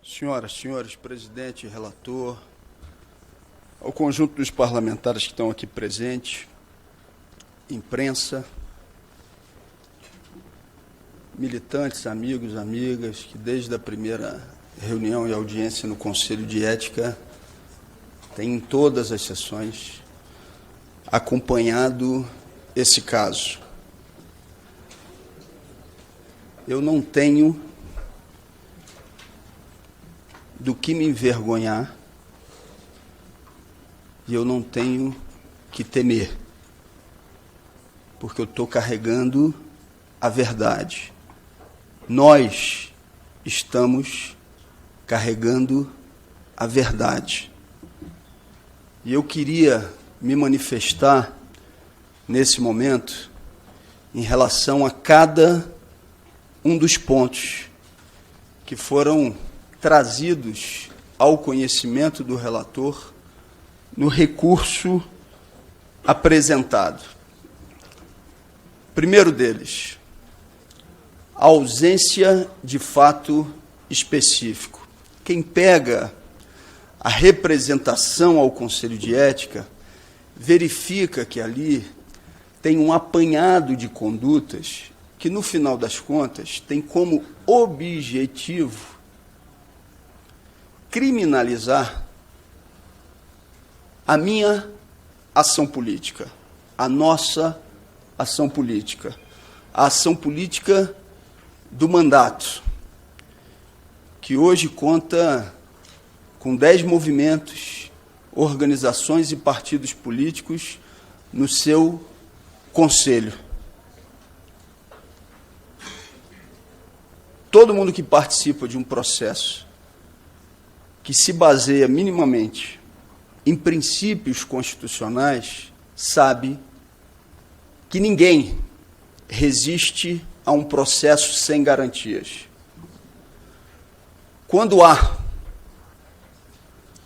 Senhoras, senhores, presidente, relator, ao conjunto dos parlamentares que estão aqui presentes, imprensa, militantes, amigos, amigas, que desde a primeira reunião e audiência no Conselho de Ética têm, em todas as sessões, acompanhado esse caso. Eu não tenho do que me envergonhar e eu não tenho que temer, porque eu estou carregando a verdade. Nós estamos carregando a verdade. E eu queria me manifestar nesse momento em relação a cada um dos pontos que foram trazidos ao conhecimento do relator no recurso apresentado. Primeiro deles, a ausência de fato específico. Quem pega a representação ao Conselho de Ética verifica que ali tem um apanhado de condutas que, no final das contas, tem como objetivo criminalizar a minha ação política, a nossa ação política, a ação política do mandato, que hoje conta com 10 movimentos, organizações e partidos políticos no seu conselho. Todo mundo que participa de um processo que se baseia minimamente em princípios constitucionais sabe que ninguém resiste a um processo sem garantias. Quando há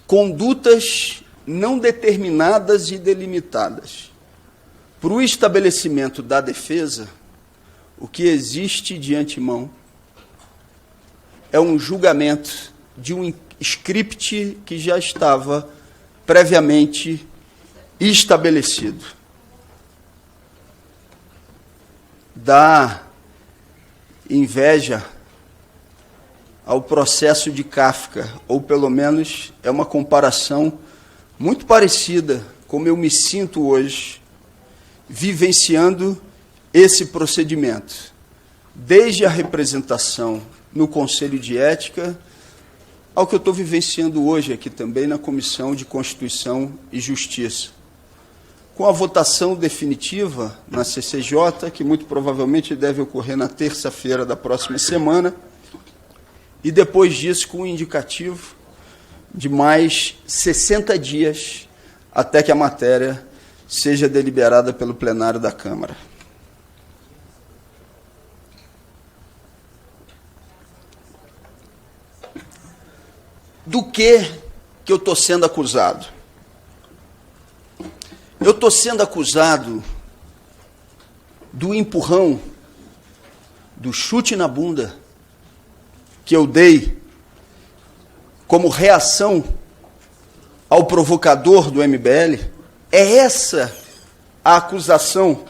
condutas não determinadas e delimitadas para o estabelecimento da defesa, o que existe de antemão é um julgamento de um script que já estava previamente estabelecido. Dá inveja ao processo de Kafka, ou pelo menos é uma comparação muito parecida como eu me sinto hoje vivenciando esse procedimento, desde a representação no Conselho de Ética ao que eu estou vivenciando hoje aqui também na Comissão de Constituição e Justiça. Com a votação definitiva na CCJ, que muito provavelmente deve ocorrer na terça-feira da próxima semana, e depois disso com o indicativo de mais 60 dias até que a matéria seja deliberada pelo plenário da Câmara. Do que eu estou sendo acusado? Eu estou sendo acusado do empurrão, do chute na bunda que eu dei como reação ao provocador do MBL. É essa a acusação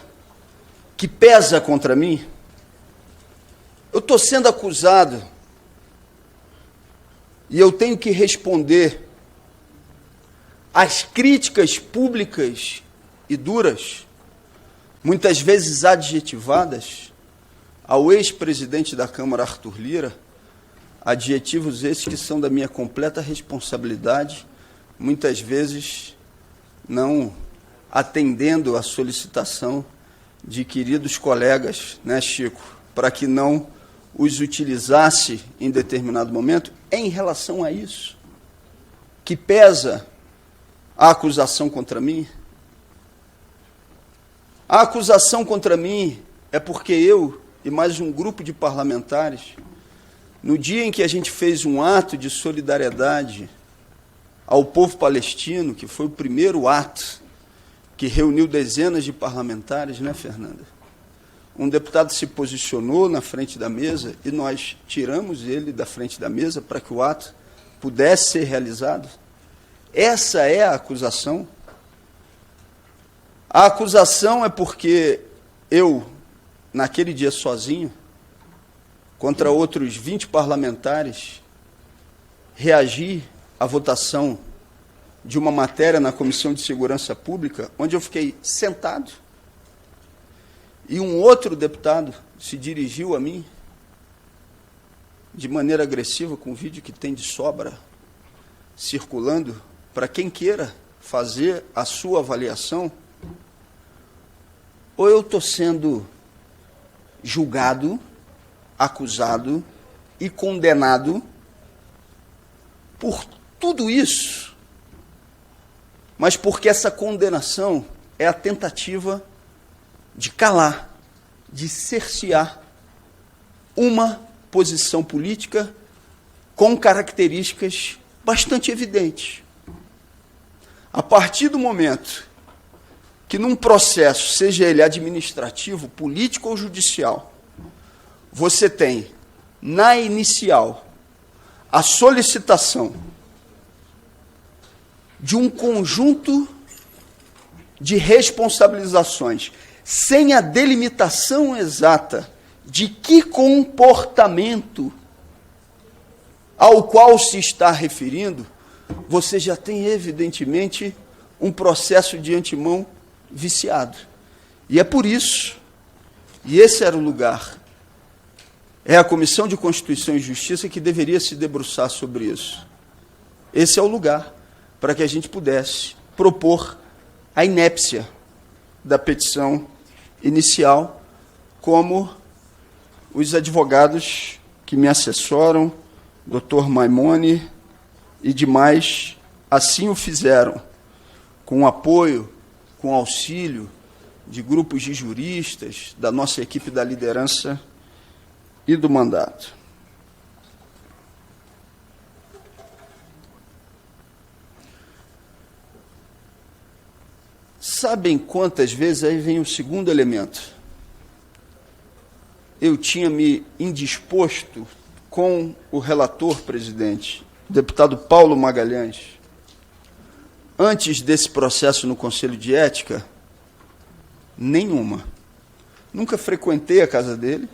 que pesa contra mim? Eu estou sendo acusado e eu tenho que responder às críticas públicas e duras, muitas vezes adjetivadas, ao ex-presidente da Câmara, Arthur Lira, adjetivos esses que são da minha completa responsabilidade, muitas vezes não atendendo à solicitação de queridos colegas, né, Chico, para que não os utilizasse em determinado momento. É em relação a isso que pesa a acusação contra mim? A acusação contra mim é porque eu e mais um grupo de parlamentares, no dia em que a gente fez um ato de solidariedade ao povo palestino, que foi o primeiro ato que reuniu dezenas de parlamentares, né, Fernanda? um deputado se posicionou na frente da mesa e nós tiramos ele da frente da mesa para que o ato pudesse ser realizado? Essa é a acusação? A acusação é porque eu, naquele dia sozinho, contra outros 20 parlamentares, reagi à votação de uma matéria na Comissão de Segurança Pública, onde eu fiquei sentado, e um outro deputado se dirigiu a mim de maneira agressiva, com um vídeo que tem de sobra, circulando, para quem queira fazer a sua avaliação. Ou eu estou sendo julgado, acusado e condenado por tudo isso, mas porque essa condenação é a tentativa de calar, de cercear uma posição política com características bastante evidentes. A partir do momento que num processo, seja ele administrativo, político ou judicial, você tem, na inicial, a solicitação de um conjunto de responsabilizações, sem a delimitação exata de que comportamento ao qual se está referindo, você já tem, evidentemente, um processo de antemão viciado. E é por isso, e esse era o lugar, é a Comissão de Constituição e Justiça que deveria se debruçar sobre isso. Esse é o lugar para que a gente pudesse propor a inépcia da petição inicial, como os advogados que me assessoram, Dr. Maimone e demais, assim o fizeram, com apoio, com auxílio de grupos de juristas, da nossa equipe da liderança e do mandato. Sabem quantas vezes, aí vem o segundo elemento, eu tinha me indisposto com o relator presidente, o deputado Paulo Magalhães, antes desse processo no Conselho de Ética? Nenhuma. Nunca frequentei a casa dele,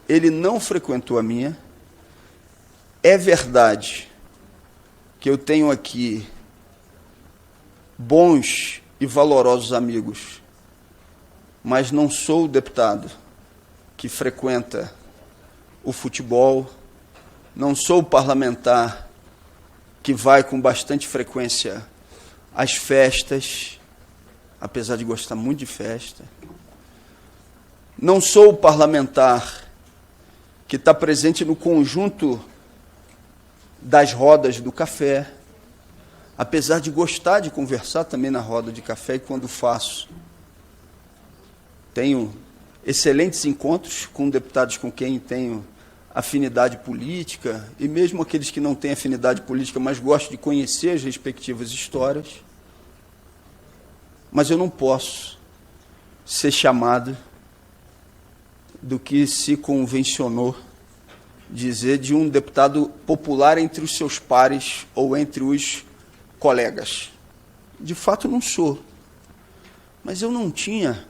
ele não frequentou a minha. É verdade que eu tenho aqui bons e valorosos amigos, mas não sou o deputado que frequenta o futebol, não sou o parlamentar que vai com bastante frequência às festas, apesar de gostar muito de festa. Não sou o parlamentar que está presente no conjunto das rodas do café, apesar de gostar de conversar também na roda de café, e quando faço, tenho excelentes encontros com deputados com quem tenho afinidade política, e mesmo aqueles que não têm afinidade política, mas gostam de conhecer as respectivas histórias. Mas eu não posso ser chamado do que se convencionou dizer de um deputado popular entre os seus pares ou entre os colegas. De fato, não sou. Mas eu não tinha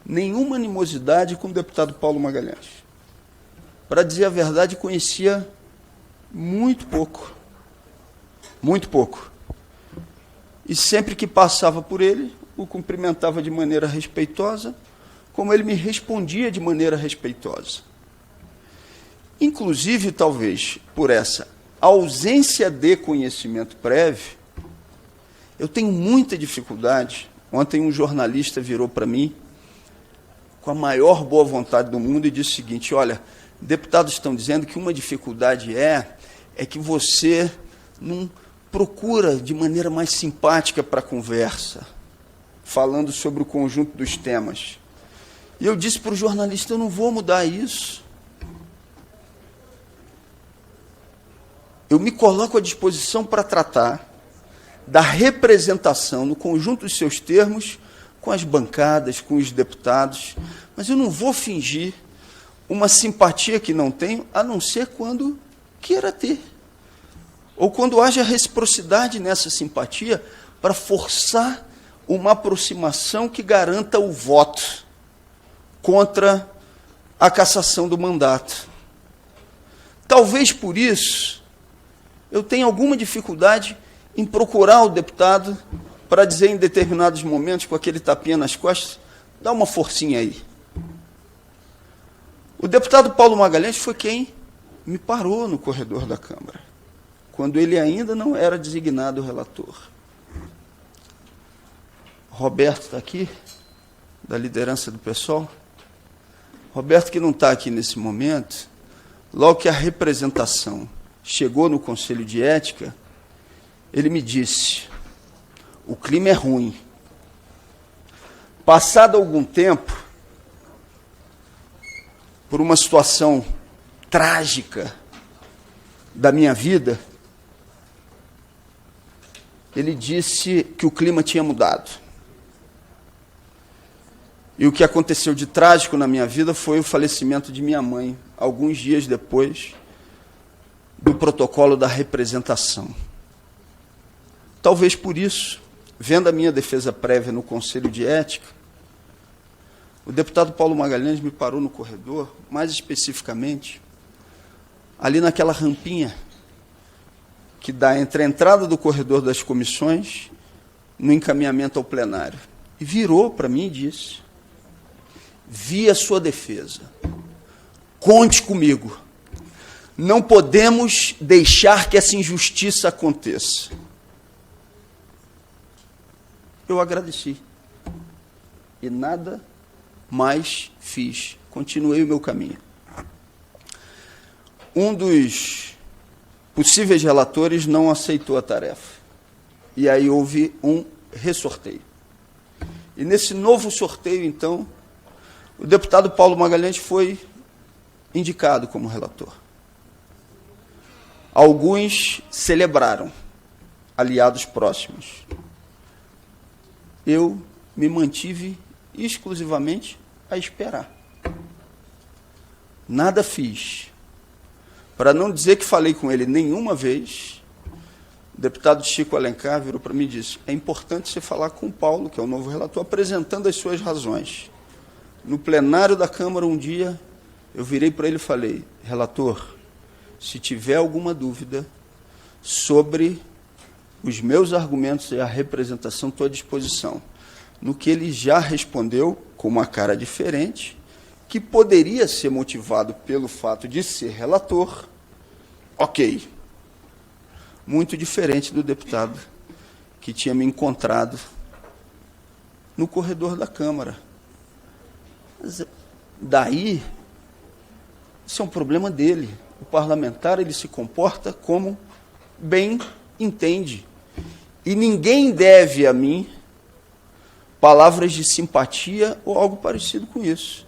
nenhuma animosidade com o deputado Paulo Magalhães. Para dizer a verdade, conhecia muito pouco. Muito pouco. E sempre que passava por ele, o cumprimentava de maneira respeitosa, como ele me respondia de maneira respeitosa. Inclusive, talvez, por essa ausência de conhecimento prévio, eu tenho muita dificuldade. Ontem um jornalista virou para mim, com a maior boa vontade do mundo, e disse o seguinte: olha, deputados estão dizendo que uma dificuldade é que você não procura de maneira mais simpática para a conversa, falando sobre o conjunto dos temas. E eu disse para o jornalista: eu não vou mudar isso. Eu me coloco à disposição para tratar da representação no conjunto dos seus termos com as bancadas, com os deputados, mas eu não vou fingir uma simpatia que não tenho, a não ser quando queira ter. Ou quando haja reciprocidade nessa simpatia para forçar uma aproximação que garanta o voto contra a cassação do mandato. Talvez por isso eu tenha alguma dificuldade em procurar o deputado para dizer em determinados momentos, com aquele tapinha nas costas, dá uma forcinha aí. O deputado Paulo Magalhães foi quem me parou no corredor da Câmara, quando ele ainda não era designado relator. Roberto está aqui, da liderança do PSOL. Roberto, que não está aqui nesse momento, logo que a representação chegou no Conselho de Ética, ele me disse: o clima é ruim. Passado algum tempo, por uma situação trágica da minha vida, ele disse que o clima tinha mudado. E o que aconteceu de trágico na minha vida foi o falecimento de minha mãe, alguns dias depois do protocolo da representação. Talvez por isso, vendo a minha defesa prévia no Conselho de Ética, o deputado Paulo Magalhães me parou no corredor, mais especificamente, ali naquela rampinha que dá entre a entrada do corredor das comissões no encaminhamento ao plenário. E virou para mim e disse: vi a sua defesa, conte comigo, não podemos deixar que essa injustiça aconteça. Eu agradeci e nada mais fiz, continuei o meu caminho. Um dos possíveis relatores não aceitou a tarefa, e aí houve um ressorteio. E nesse novo sorteio, então, o deputado Paulo Magalhães foi indicado como relator. Alguns celebraram, aliados próximos. Eu me mantive exclusivamente a esperar. Nada fiz. Para não dizer que falei com ele nenhuma vez, o deputado Chico Alencar virou para mim e disse: é importante você falar com o Paulo, que é o novo relator, apresentando as suas razões. No plenário da Câmara, um dia, eu virei para ele e falei: relator, se tiver alguma dúvida sobre os meus argumentos e a representação, estou à disposição. No que ele já respondeu, com uma cara diferente, que poderia ser motivado pelo fato de ser relator, ok. Muito diferente do deputado que tinha me encontrado no corredor da Câmara. Mas daí, isso é um problema dele. O parlamentar, ele se comporta como bem entende. E ninguém deve a mim palavras de simpatia ou algo parecido com isso.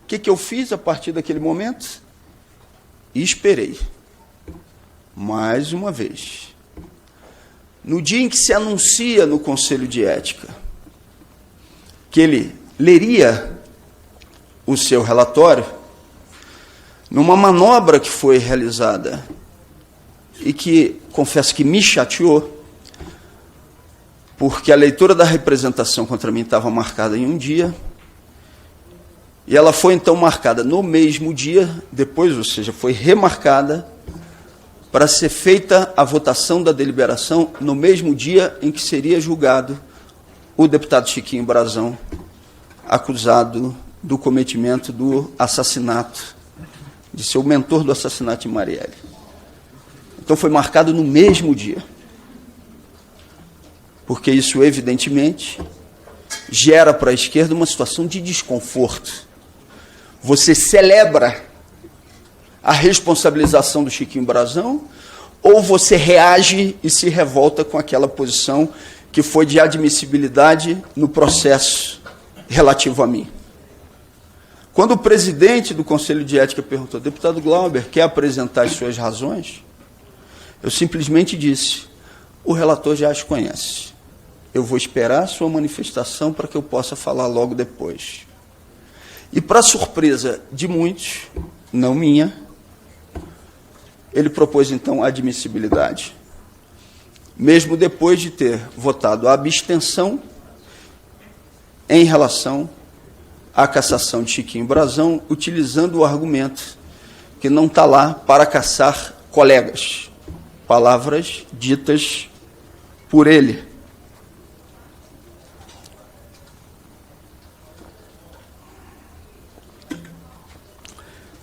O que eu fiz a partir daquele momento? Esperei. Mais uma vez. No dia em que se anuncia no Conselho de Ética que ele leria o seu relatório, numa manobra que foi realizada e que, confesso que me chateou, porque a leitura da representação contra mim estava marcada em um dia, e ela foi então marcada no mesmo dia, depois, ou seja, foi remarcada para ser feita a votação da deliberação no mesmo dia em que seria julgado o deputado Chiquinho Brazão, acusado do cometimento do assassinato, de ser o mentor do assassinato de Marielle. Então foi marcado no mesmo dia, porque isso, evidentemente, gera para a esquerda uma situação de desconforto. Você celebra a responsabilização do Chiquinho Brazão, ou você reage e se revolta com aquela posição que foi de admissibilidade no processo relativo a mim. Quando o presidente do Conselho de Ética perguntou: deputado Glauber, quer apresentar as suas razões? Eu simplesmente disse: o relator já as conhece. eu vou esperar a sua manifestação para que eu possa falar logo depois. E, para surpresa de muitos, não minha, ele propôs, então, a admissibilidade. Mesmo depois de ter votado a abstenção em relação à cassação de Chiquinho Brazão, utilizando o argumento que não está lá para caçar colegas. Palavras ditas por ele.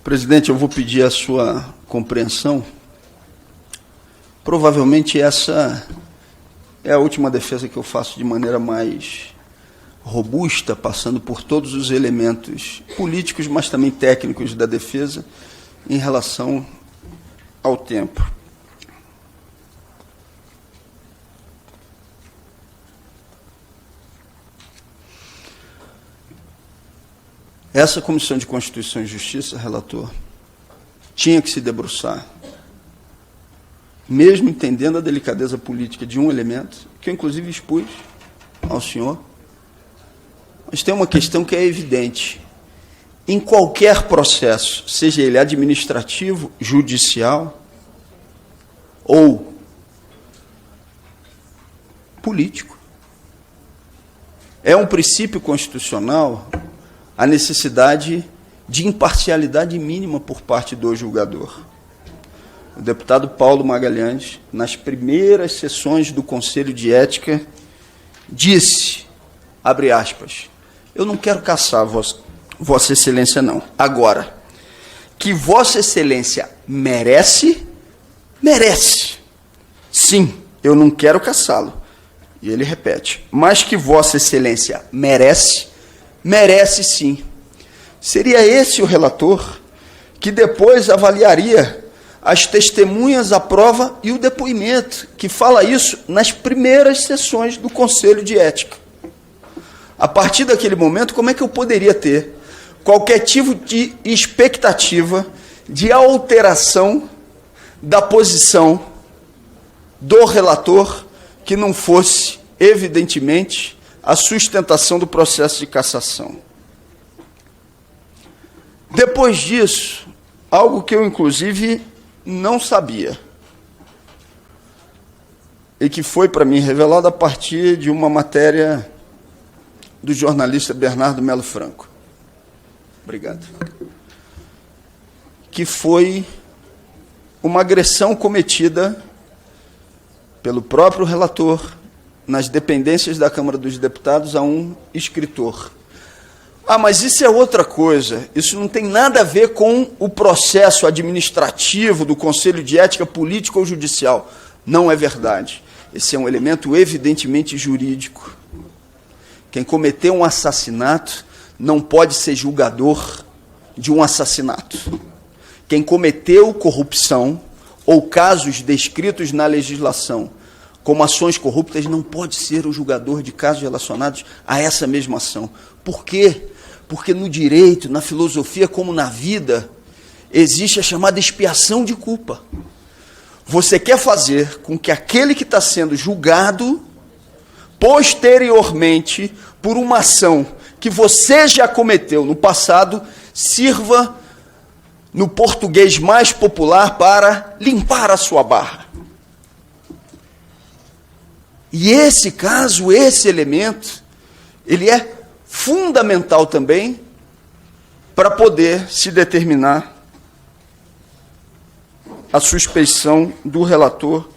Presidente, eu vou pedir a sua compreensão. Provavelmente essa é a última defesa que eu faço de maneira mais robusta, passando por todos os elementos políticos, mas também técnicos da defesa, em relação ao tempo. Essa Comissão de Constituição e Justiça, relator, tinha que se debruçar, mesmo entendendo a delicadeza política de um elemento, que eu inclusive expus ao senhor, mas tem uma questão que é evidente. Em qualquer processo, seja ele administrativo, judicial ou político, é um princípio constitucional a necessidade de imparcialidade mínima por parte do julgador. O deputado Paulo Magalhães, nas primeiras sessões do Conselho de Ética, disse, abre aspas, eu não quero caçar Vossa Excelência, não. Agora, que Vossa Excelência merece, merece. Sim, eu não quero caçá-lo. E ele repete, mas que Vossa Excelência merece, merece sim. Seria esse o relator que depois avaliaria as testemunhas, a prova e o depoimento, que fala isso nas primeiras sessões do Conselho de Ética. A partir daquele momento, como é que eu poderia ter qualquer tipo de expectativa de alteração da posição do relator que não fosse, evidentemente, a sustentação do processo de cassação? Depois disso, algo que eu, inclusive, não sabia, e que foi para mim revelado a partir de uma matéria do jornalista Bernardo Melo Franco. Obrigado. Que foi uma agressão cometida pelo próprio relator nas dependências da Câmara dos Deputados a um escritor. Ah, mas isso é outra coisa, isso não tem nada a ver com o processo administrativo do Conselho de Ética político ou judicial. Não é verdade. Esse é um elemento evidentemente jurídico. Quem cometeu um assassinato não pode ser julgador de um assassinato. Quem cometeu corrupção ou casos descritos na legislação como ações corruptas não pode ser o julgador de casos relacionados a essa mesma ação. Por quê? Porque no direito, na filosofia, como na vida, existe a chamada expiação de culpa. Você quer fazer com que aquele que está sendo julgado, posteriormente, por uma ação que você já cometeu no passado, sirva, no português mais popular, para limpar a sua barra. E esse caso, esse elemento, ele é fundamental também para poder se determinar a suspeição do relator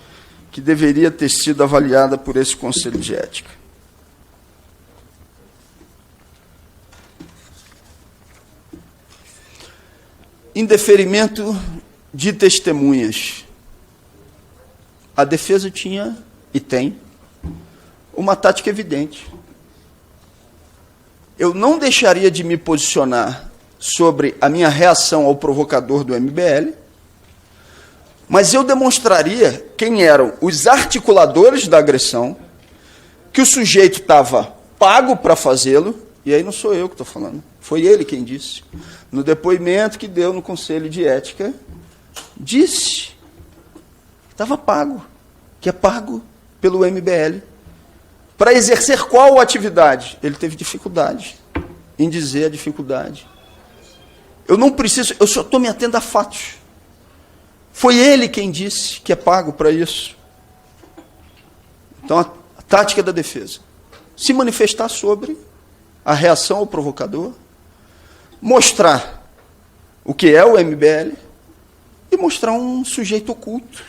que deveria ter sido avaliada por esse Conselho de Ética. Em deferimento de testemunhas, a defesa tinha e tem uma tática evidente. Eu não deixaria de me posicionar sobre a minha reação ao provocador do MBL, mas eu demonstraria quem eram os articuladores da agressão, que o sujeito estava pago para fazê-lo, e aí não sou eu que estou falando, foi ele quem disse. No depoimento que deu no Conselho de Ética, disse que estava pago, que é pago pelo MBL Para exercer qual atividade? Ele teve dificuldade em dizer a dificuldade. Eu não preciso, eu só estou me atendo a fatos. Foi ele quem disse que é pago para isso. Então, a tática da defesa: se manifestar sobre a reação ao provocador, mostrar o que é o MBL e mostrar um sujeito oculto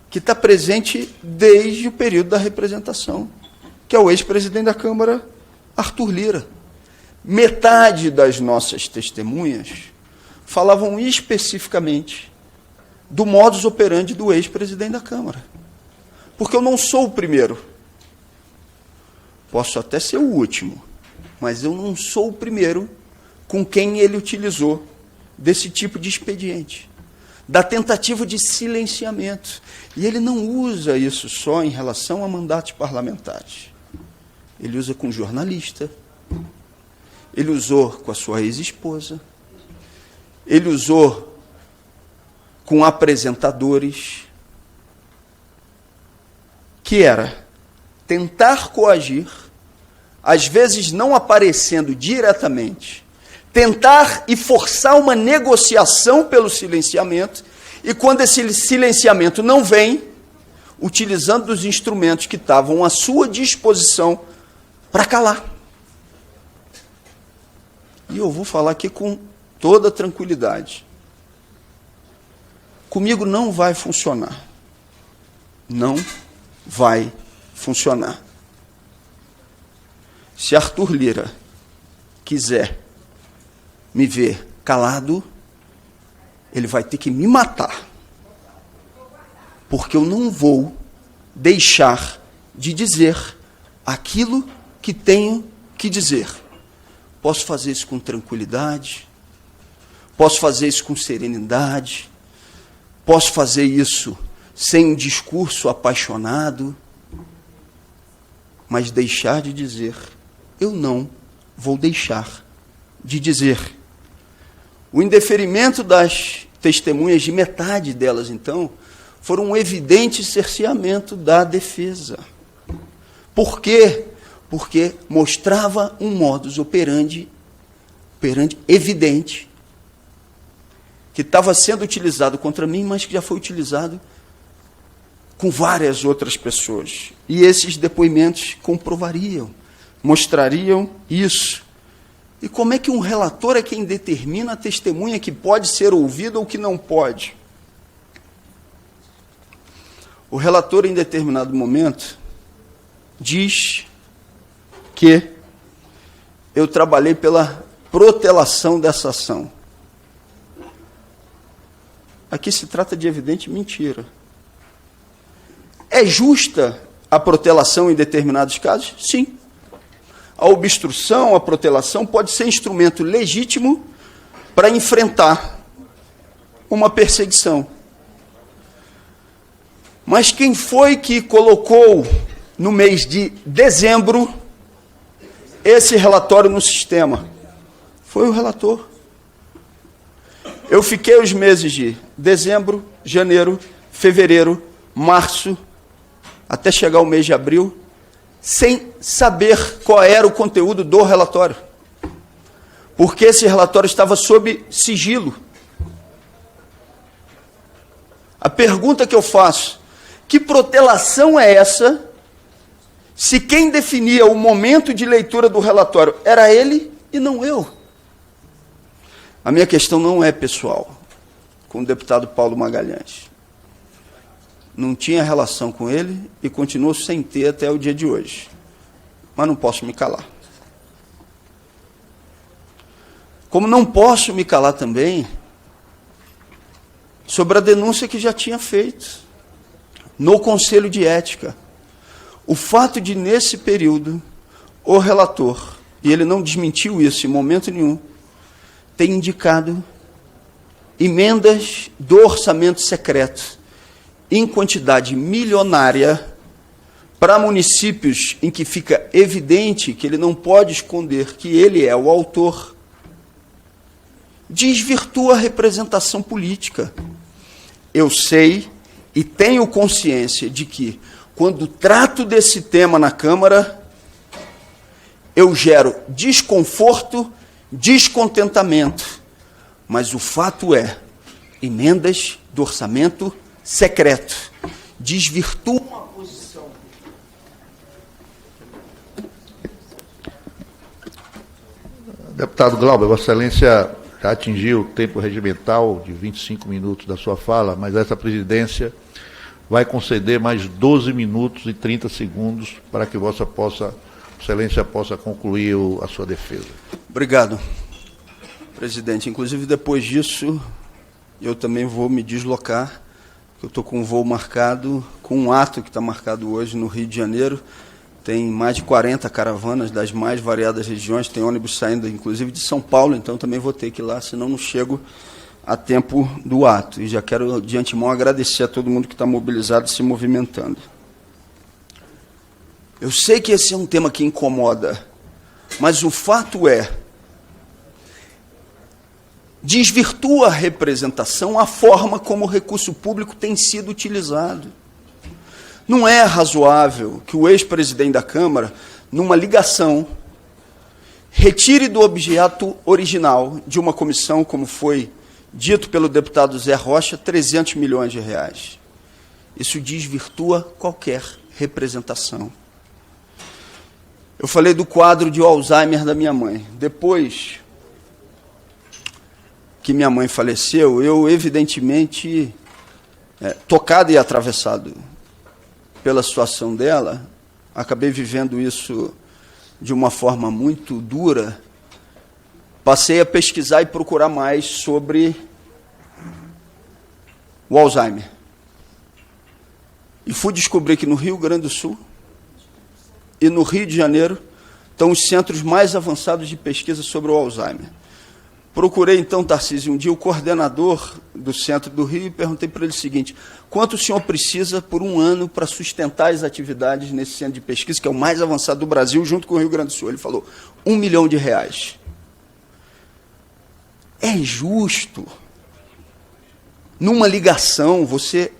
que está presente desde o período da representação, que é o ex-presidente da Câmara, Arthur Lira. Metade das nossas testemunhas falavam especificamente do modus operandi do ex-presidente da Câmara. Porque eu não sou o primeiro. Posso até ser o último, mas eu não sou o primeiro com quem ele utilizou desse tipo de expediente, da tentativa de silenciamento. E ele não usa isso só em relação a mandatos parlamentares. Ele usa com jornalista, ele usou com a sua ex-esposa, ele usou com apresentadores, que era tentar coagir, às vezes não aparecendo diretamente, tentar e forçar uma negociação pelo silenciamento, e quando esse silenciamento não vem, utilizando os instrumentos que estavam à sua disposição para calar. E eu vou falar aqui com toda tranquilidade. Comigo não vai funcionar. Não vai funcionar. Se Arthur Lira quiser me ver calado, ele vai ter que me matar. Porque eu não vou deixar de dizer aquilo que tenho que dizer. Posso fazer isso com tranquilidade, posso fazer isso com serenidade, posso fazer isso sem um discurso apaixonado, mas deixar de dizer, eu não vou deixar de dizer. O indeferimento das testemunhas, de metade delas, então, foram um evidente cerceamento da defesa. Por quê? Porque mostrava um modus operandi evidente, que estava sendo utilizado contra mim, mas que já foi utilizado com várias outras pessoas. E esses depoimentos comprovariam, mostrariam isso. E como é que um relator é quem determina a testemunha que pode ser ouvida ou que não pode? O relator, em determinado momento, diz que eu trabalhei pela protelação dessa ação. Aqui se trata de evidente mentira. É justa a protelação em determinados casos? Sim. A obstrução, a protelação pode ser instrumento legítimo para enfrentar uma perseguição. Mas quem foi que colocou no mês de dezembro esse relatório no sistema? Foi o relator. Eu fiquei os meses de dezembro, janeiro, fevereiro, março, até chegar o mês de abril, sem saber qual era o conteúdo do relatório. Porque esse relatório estava sob sigilo. A pergunta que eu faço: que protelação é essa, se quem definia o momento de leitura do relatório era ele e não eu? A minha questão não é pessoal com o deputado Paulo Magalhães. Não tinha relação com ele e continuo sem ter até o dia de hoje. Mas não posso me calar. Como não posso me calar também sobre a denúncia que já tinha feito no Conselho de Ética. O fato de, nesse período, o relator, e ele não desmentiu isso em momento nenhum, ter indicado emendas do orçamento secreto em quantidade milionária para municípios em que fica evidente que ele não pode esconder que ele é o autor, desvirtua a representação política. Eu sei e tenho consciência de que, quando trato desse tema na Câmara, eu gero desconforto, descontentamento. Mas o fato é, emendas do orçamento secreto desvirtuam a posição. Deputado Glauber, Vossa Excelência já atingiu o tempo regimental de 25 minutos da sua fala, mas essa presidência vai conceder mais 12 minutos e 30 segundos para que Vossa Excelência possa concluir a sua defesa. Obrigado, presidente. Inclusive, depois disso, eu também vou me deslocar. Eu estou com um voo marcado, com um ato que está marcado hoje no Rio de Janeiro. Tem mais de 40 caravanas das mais variadas regiões, tem ônibus saindo, inclusive, de São Paulo, então também vou ter que ir lá, senão não chego a tempo do ato. E já quero, de antemão, agradecer a todo mundo que está mobilizado e se movimentando. Eu sei que esse é um tema que incomoda, mas o fato é, desvirtua a representação a forma como o recurso público tem sido utilizado. Não é razoável que o ex-presidente da Câmara, numa ligação, retire do objeto original de uma comissão, como foi dito pelo deputado Zé Rocha, 300 milhões de reais. Isso desvirtua qualquer representação. Eu falei do quadro de Alzheimer da minha mãe. Depois que minha mãe faleceu, eu, evidentemente, tocado e atravessado pela situação dela, acabei vivendo isso de uma forma muito dura, passei a pesquisar e procurar mais sobre o Alzheimer. E fui descobrir que no Rio Grande do Sul e no Rio de Janeiro estão os centros mais avançados de pesquisa sobre o Alzheimer. Procurei, então, Tarcísio, um dia o coordenador do centro do Rio e perguntei para ele o seguinte: quanto o senhor precisa por um ano para sustentar as atividades nesse centro de pesquisa, que é o mais avançado do Brasil, junto com o Rio Grande do Sul? Ele falou, R$1 milhão. É justo, numa ligação, você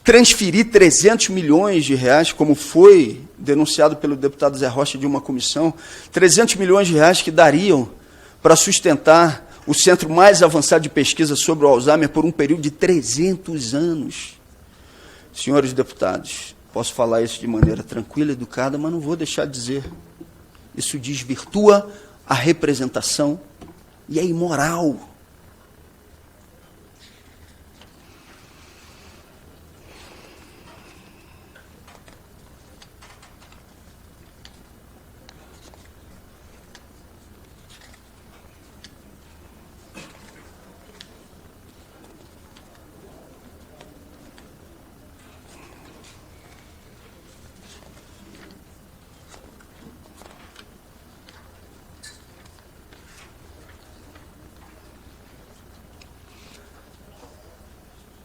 transferir 300 milhões de reais, como foi denunciado pelo deputado Zé Rocha de uma comissão, 300 milhões de reais que dariam para sustentar o centro mais avançado de pesquisa sobre o Alzheimer por um período de 300 anos. Senhores deputados, posso falar isso de maneira tranquila, educada, mas não vou deixar de dizer. Isso desvirtua a representação e é imoral.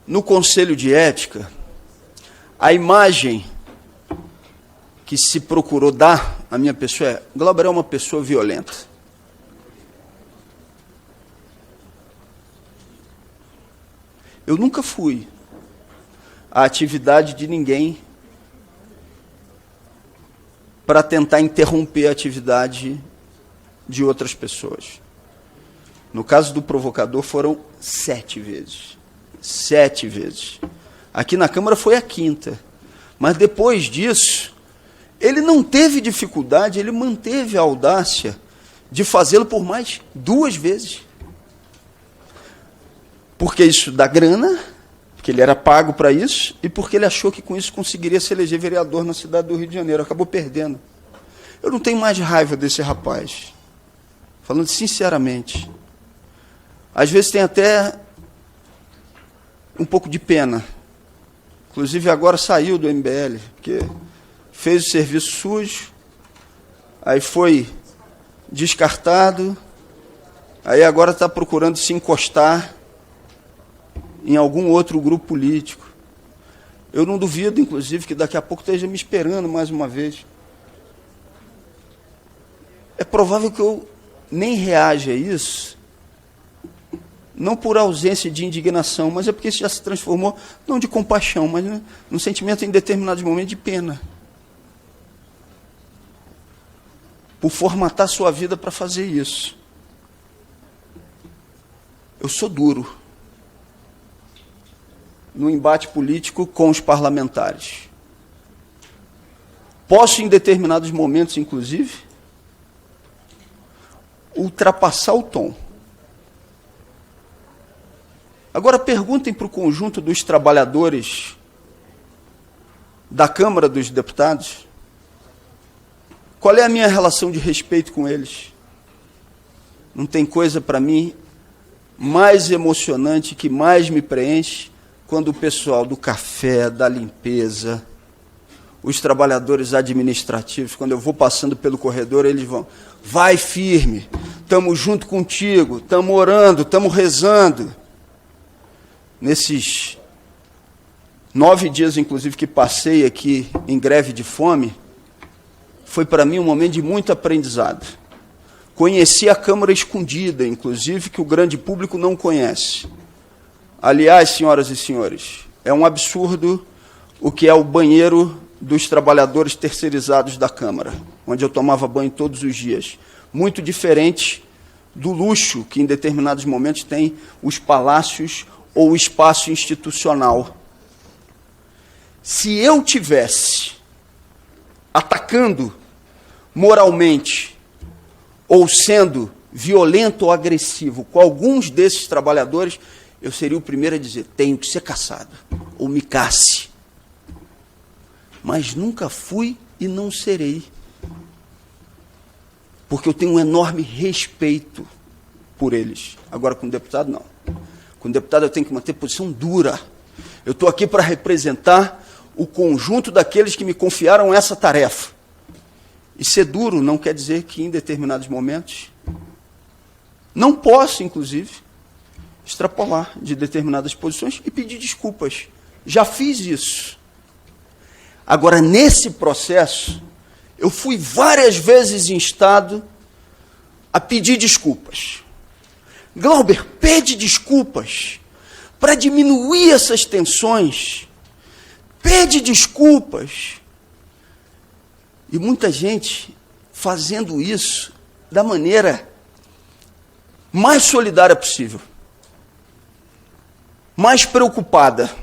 No Conselho de Ética, a imagem que se procurou dar à minha pessoa é: Glauber é uma pessoa violenta. Eu nunca fui à atividade de ninguém para tentar interromper a atividade de outras pessoas. No caso do provocador, foram 7 vezes. 7 vezes. Aqui na Câmara foi a 5ª. Mas depois disso, ele não teve dificuldade, ele manteve a audácia de fazê-lo por mais 2 vezes. Porque isso dá grana, porque ele era pago para isso, e porque ele achou que com isso conseguiria se eleger vereador na cidade do Rio de Janeiro. Acabou perdendo. Eu não tenho mais raiva desse rapaz. Falando sinceramente. Às vezes tem até um pouco de pena. Inclusive agora saiu do MBL, porque fez o serviço sujo, aí foi descartado, aí agora está procurando se encostar em algum outro grupo político. Eu não duvido, inclusive, que daqui a pouco esteja me esperando mais uma vez. É provável que eu nem reaja a isso, não por ausência de indignação, mas é porque isso já se transformou, não de compaixão, mas num sentimento em determinados momentos de pena. Por formatar sua vida para fazer isso. Eu sou duro no embate político com os parlamentares. Posso, em determinados momentos, inclusive, ultrapassar o tom. Agora, perguntem para o conjunto dos trabalhadores da Câmara dos Deputados qual é a minha relação de respeito com eles. Não tem coisa para mim mais emocionante, que mais me preenche, quando o pessoal do café, da limpeza, os trabalhadores administrativos, quando eu vou passando pelo corredor, eles vão, vai firme, estamos junto contigo, estamos orando, estamos rezando. Nesses 9 dias, inclusive, que passei aqui em greve de fome, foi para mim um momento de muito aprendizado. Conheci a Câmara escondida, inclusive, que o grande público não conhece. Aliás, senhoras e senhores, é um absurdo o que é o banheiro dos trabalhadores terceirizados da Câmara, onde eu tomava banho todos os dias. Muito diferente do luxo que, em determinados momentos, tem os palácios ou o espaço institucional. Se eu tivesse atacando moralmente ou sendo violento ou agressivo com alguns desses trabalhadores, eu seria o primeiro a dizer, tenho que ser caçado, ou me casse. Mas nunca fui e não serei. Porque eu tenho um enorme respeito por eles. Agora, com o deputado, não. Com o deputado, eu tenho que manter posição dura. Eu estou aqui para representar o conjunto daqueles que me confiaram essa tarefa. E ser duro não quer dizer que, em determinados momentos, não posso, inclusive, extrapolar de determinadas posições e pedir desculpas. Já fiz isso. Agora, nesse processo, eu fui várias vezes instado a pedir desculpas. Glauber, pede desculpas para diminuir essas tensões. Pede desculpas. E muita gente fazendo isso da maneira mais solidária possível. Mais preocupada.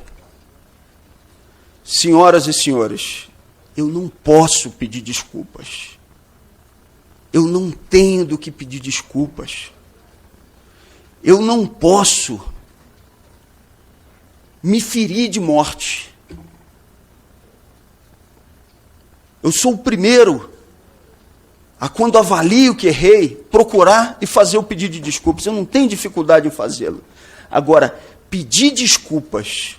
Senhoras e senhores, eu não posso pedir desculpas. Eu não tenho do que pedir desculpas. Eu não posso me ferir de morte. Eu sou o primeiro a, quando avalio que errei, procurar e fazer o pedido de desculpas. Eu não tenho dificuldade em fazê-lo. Agora, pedir desculpas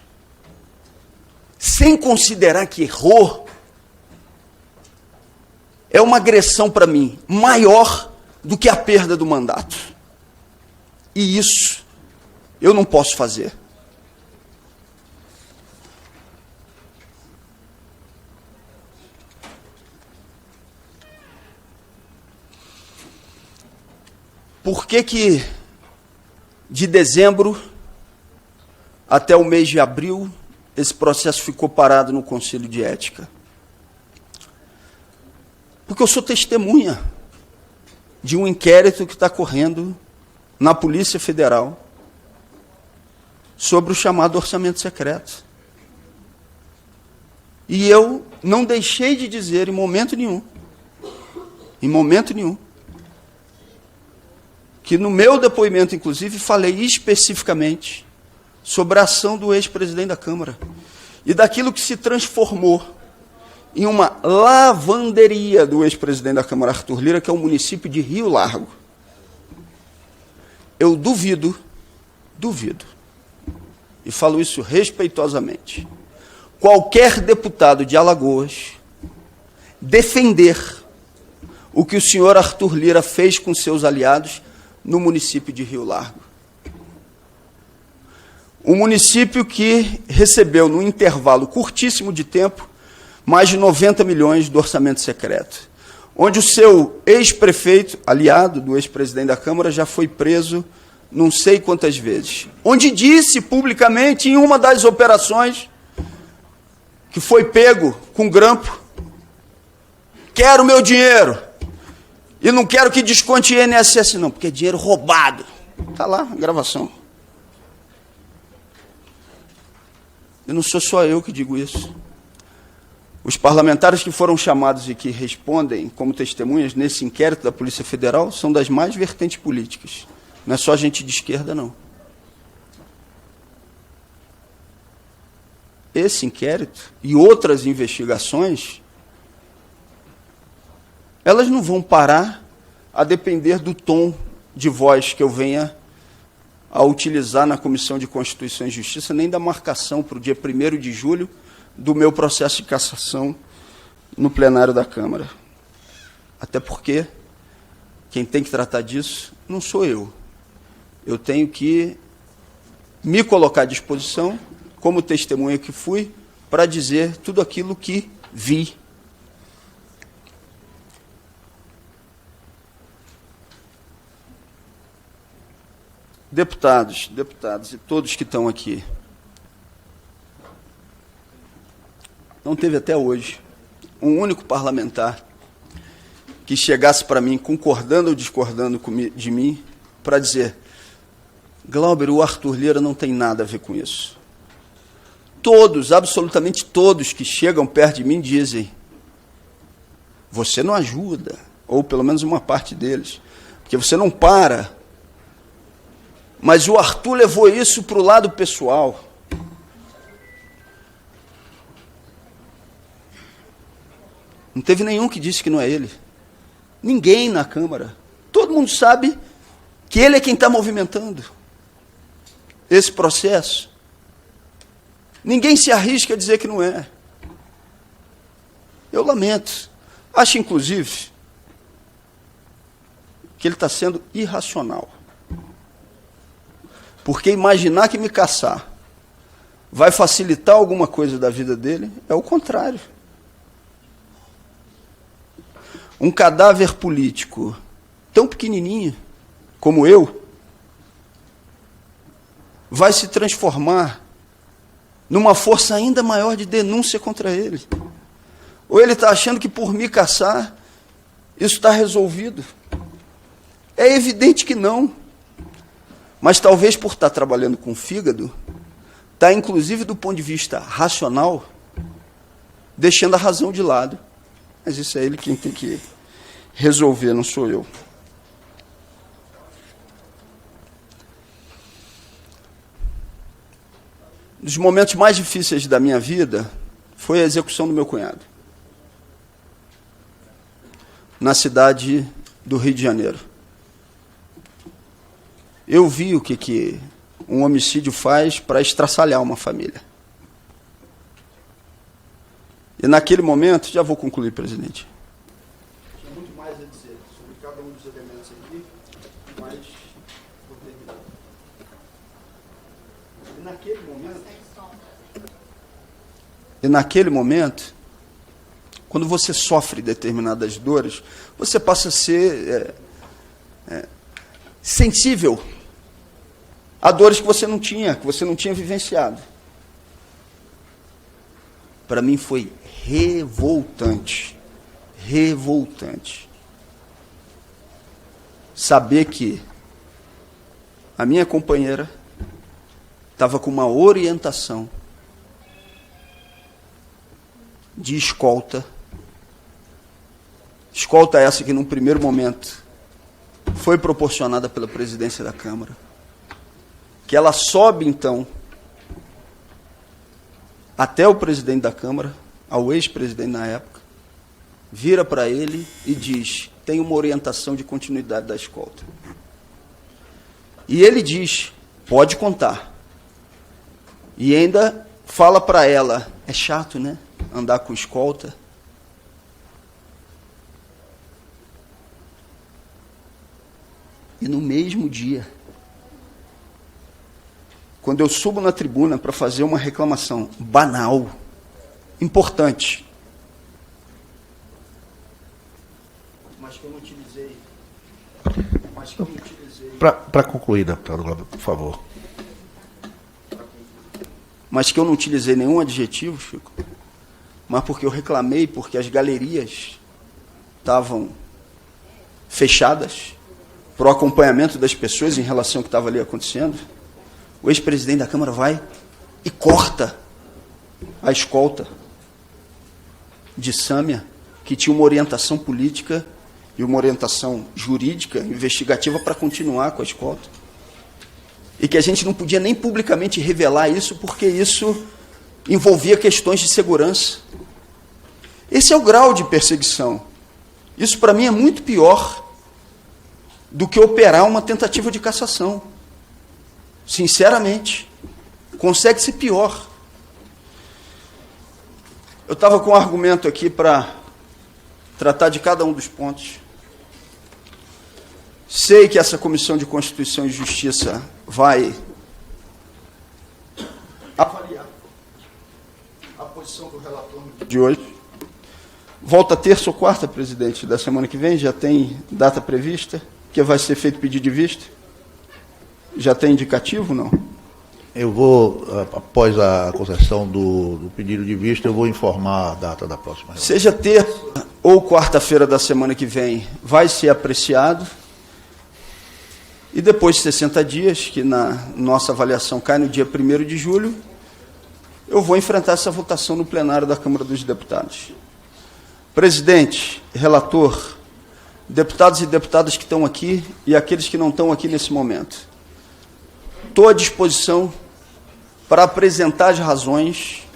sem considerar que errou é uma agressão para mim maior do que a perda do mandato. E isso eu não posso fazer. Por que de dezembro até o mês de abril esse processo ficou parado no Conselho de Ética? Porque eu sou testemunha de um inquérito que está correndo na Polícia Federal sobre o chamado orçamento secreto. E eu não deixei de dizer em momento nenhum, que no meu depoimento, inclusive, falei especificamente sobre a ação do ex-presidente da Câmara e daquilo que se transformou em uma lavanderia do ex-presidente da Câmara, Arthur Lira, que é o município de Rio Largo. Eu duvido, e falo isso respeitosamente, qualquer deputado de Alagoas defender o que o senhor Arthur Lira fez com seus aliados no município de Rio Largo. Um município que recebeu, num intervalo curtíssimo de tempo, mais de 90 milhões do orçamento secreto, onde o seu ex-prefeito, aliado do ex-presidente da Câmara, já foi preso não sei quantas vezes, onde disse publicamente em uma das operações que foi pego com grampo: quero meu dinheiro e não quero que desconte INSS não, porque é dinheiro roubado. Está lá a gravação. E não sou só eu que digo isso. Os parlamentares que foram chamados e que respondem como testemunhas nesse inquérito da Polícia Federal são das mais vertentes políticas. Não é só gente de esquerda, não. Esse inquérito e outras investigações, elas não vão parar a depender do tom de voz que eu venha a utilizar na Comissão de Constituição e Justiça, nem da marcação para o dia 1º de julho do meu processo de cassação no plenário da Câmara. Até porque quem tem que tratar disso não sou eu. Eu tenho que me colocar à disposição, como testemunha que fui, para dizer tudo aquilo que vi. Deputados e todos que estão aqui, não teve até hoje um único parlamentar que chegasse para mim, concordando ou discordando de mim, para dizer: Glauber, o Arthur Lira não tem nada a ver com isso. Todos, absolutamente todos que chegam perto de mim dizem: você não ajuda, ou pelo menos uma parte deles, porque você não para. Mas o Arthur levou isso para o lado pessoal. Não teve nenhum que disse que não é ele. Ninguém na Câmara. Todo mundo sabe que ele é quem está movimentando esse processo. Ninguém se arrisca a dizer que não é. Eu lamento. Acho, inclusive, que ele está sendo irracional. Porque imaginar que me caçar vai facilitar alguma coisa da vida dele é o contrário. Um cadáver político tão pequenininho como eu vai se transformar numa força ainda maior de denúncia contra ele. Ou ele está achando que por me caçar isso está resolvido? É evidente que não. Mas talvez por estar trabalhando com o fígado, está inclusive do ponto de vista racional, deixando a razão de lado. Mas isso é ele quem tem que resolver, não sou eu. Um dos momentos mais difíceis da minha vida foi a execução do meu cunhado, na cidade do Rio de Janeiro. Eu vi o que um homicídio faz para estraçalhar uma família. E naquele momento, já vou concluir, presidente. Tinha muito mais a dizer sobre cada um dos elementos aqui, mas vou terminar. E naquele momento, quando você sofre determinadas dores, você passa a ser sensível a dores que você não tinha vivenciado. Para mim foi revoltante saber que a minha companheira estava com uma orientação de escolta essa que num primeiro momento foi proporcionada pela presidência da Câmara, que ela sobe, então, até o presidente da Câmara, ao ex-presidente na época, vira para ele e diz: tem uma orientação de continuidade da escolta. E ele diz: pode contar. E ainda fala para ela: é chato, né, andar com escolta? E no mesmo dia, quando eu subo na tribuna para fazer uma reclamação banal, importante, mas que eu não utilizei para concluir, deputado Glauber, por favor. Mas que eu não utilizei nenhum adjetivo, Chico, mas porque eu reclamei, porque as galerias estavam fechadas para o acompanhamento das pessoas em relação ao que estava ali acontecendo. O ex-presidente da Câmara vai e corta a escolta de Sâmia, que tinha uma orientação política e uma orientação jurídica, investigativa, para continuar com a escolta. E que a gente não podia nem publicamente revelar isso, porque isso envolvia questões de segurança. Esse é o grau de perseguição. Isso, para mim, é muito pior do que operar uma tentativa de cassação. Sinceramente, consegue ser pior. Eu estava com um argumento aqui para tratar de cada um dos pontos. Sei que essa Comissão de Constituição e Justiça vai avaliar a posição do relator de hoje. Volta terça ou quarta, presidente, da semana que vem? Já tem data prevista? Que vai ser feito pedido de vista? Já tem indicativo, não? Eu vou, após a concessão do pedido de vista, eu vou informar a data da próxima reunião. Seja terça ou quarta-feira da semana que vem, vai ser apreciado. E depois de 60 dias, que na nossa avaliação cai no dia 1º de julho, eu vou enfrentar essa votação no plenário da Câmara dos Deputados. Presidente, relator, deputados e deputadas que estão aqui e aqueles que não estão aqui nesse momento, estou à disposição para apresentar as razões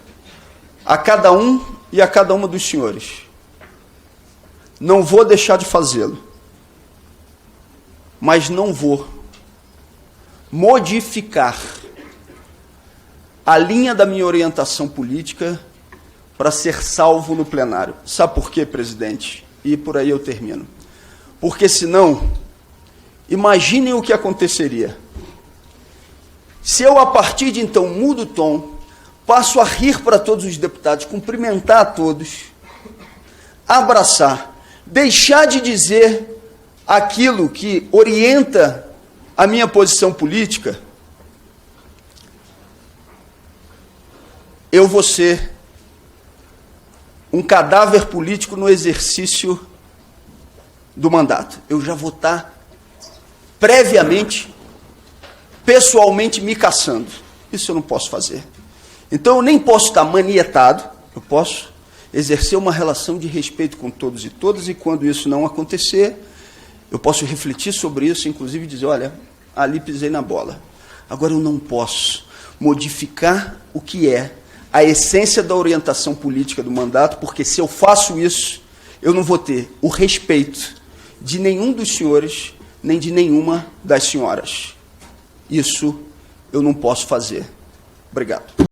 a cada um e a cada uma dos senhores. Não vou deixar de fazê-lo, mas não vou modificar a linha da minha orientação política para ser salvo no plenário. Sabe por quê, presidente? E por aí eu termino. Porque senão, imaginem o que aconteceria se eu, a partir de então, mudo o tom, passo a rir para todos os deputados, cumprimentar a todos, abraçar, deixar de dizer aquilo que orienta a minha posição política, eu vou ser um cadáver político no exercício do mandato. Eu já vou estar previamente, pessoalmente me caçando. Isso eu não posso fazer. Então eu nem posso estar manietado, eu posso exercer uma relação de respeito com todos e todas, e quando isso não acontecer, eu posso refletir sobre isso, inclusive dizer, olha, ali pisei na bola. Agora eu não posso modificar o que é a essência da orientação política do mandato, porque se eu faço isso, eu não vou ter o respeito de nenhum dos senhores, nem de nenhuma das senhoras. Isso eu não posso fazer. Obrigado.